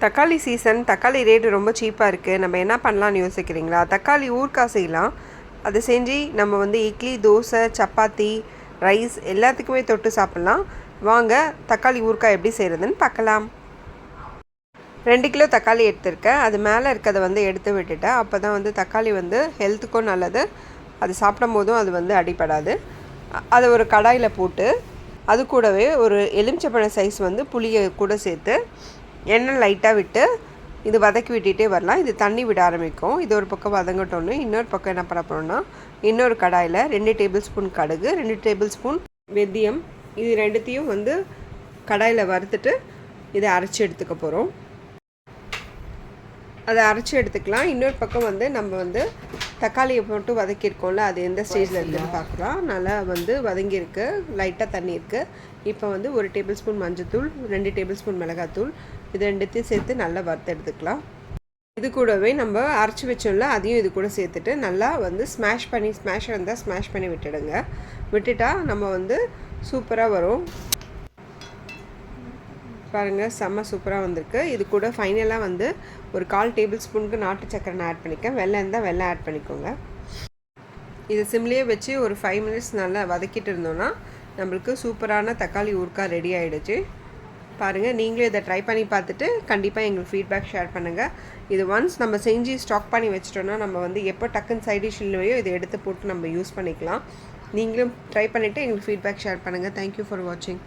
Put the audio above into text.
தக்காளி சீசன், தக்காளி ரேட்டு ரொம்ப சீப்பாக இருக்குது. நம்ம என்ன பண்ணலான்னு யோசிக்கிறீங்களா? தக்காளி ஊறுகாய் செய்யலாம். அதை செஞ்சு நம்ம வந்து இட்லி, தோசை, சப்பாத்தி, ரைஸ் எல்லாத்துக்குமே தொட்டு சாப்பிட்லாம். வாங்க தக்காளி ஊறுகாய் எப்படி செய்கிறதுன்னு பார்க்கலாம். 2 கிலோ தக்காளி எடுத்திருக்கேன். அது மேலே இருக்கிறத வந்து எடுத்து விட்டுட்டேன். அப்போ தான் வந்து தக்காளி வந்து ஹெல்த்துக்கும் நல்லது. அது சாப்பிடும் போதும் அது வந்து அடிப்படாது. அதை ஒரு கடாயில் போட்டு அது கூடவே ஒரு எலுமிச்சப்பழம் சைஸ் வந்து புளியை கூட சேர்த்து எண்ணெய் லைட்டாக விட்டு இது வதக்கி விட்டுகிட்டே வரலாம். இது தண்ணி விட ஆரம்பிக்கும். இது ஒரு பக்கம் வதங்கட்டோன்னு இன்னொரு பக்கம் என்ன பண்ண போகிறோம்னா, இன்னொரு கடாயில் 2 டேபிள் ஸ்பூன் கடுகு, 2 டேபிள் ஸ்பூன் வெந்தயம், இது ரெண்டுத்தையும் வந்து கடாயில் வறுத்துட்டு இதை அரைச்சி எடுத்துக்க போகிறோம். அதை அரைச்சி எடுத்துக்கலாம். இன்னொரு பக்கம் வந்து நம்ம வந்து தக்காளியை போட்டு வதக்கியிருக்கோம்ல, அது எந்த ஸ்டேஜில் இருக்குதுன்னு பார்க்கலாம். நல்லா வந்து வதங்கியிருக்கு, லைட்டாக தண்ணி இருக்குது. இப்போ வந்து 1 டேபிள் ஸ்பூன் மஞ்சத்தூள், 2 டேபிள் ஸ்பூன் மிளகாத்தூள், இது ரெண்டுத்தையும் சேர்த்து நல்லா வறுத்து எடுத்துக்கலாம். இது கூடவே நம்ம அரைச்சி வச்சோம்ல, அதையும் இது கூட சேர்த்துட்டு நல்லா வந்து ஸ்மாஷ் பண்ணி விட்டுடுங்க. விட்டுட்டா நம்ம வந்து சூப்பராக வரும். பாருங்கள், செம்ம சூப்பராக வந்திருக்கு. இது கூட ஃபைனலாக வந்து ஒரு 1/4 டேபிள் ஸ்பூனுக்கு நாட்டு சக்கரை நான் ஆட் பண்ணிக்கேன். வெல்லம் இருந்தால் வெல்லம் ஆட் பண்ணிக்கோங்க. இது சிம்லேயே வச்சு ஒரு 5 மினிட்ஸ் நல்லா வதக்கிட்டு இருந்தோன்னா நம்மளுக்கு சூப்பரான தக்காளி ஊறுகாய் ரெடி ஆகிடுச்சு. பாருங்கள், நீங்களும் இதை ட்ரை பண்ணி பார்த்துட்டு கண்டிப்பாக எங்களுக்கு ஃபீட்பேக் ஷேர் பண்ணுங்கள். இது ஒன்ஸ் நம்ம செஞ்சு ஸ்டாக் பண்ணி வச்சிட்டோன்னா நம்ம வந்து எப்போ டக்குன்னு சைட் டிஷ் இல்லையோ இதை எடுத்து போட்டு நம்ம யூஸ் பண்ணிக்கலாம். நீங்களும் ட்ரை பண்ணிவிட்டு எங்களுக்கு ஃபீட்பேக் ஷேர் பண்ணுங்கள். தேங்க்யூ ஃபார் வாட்சிங்.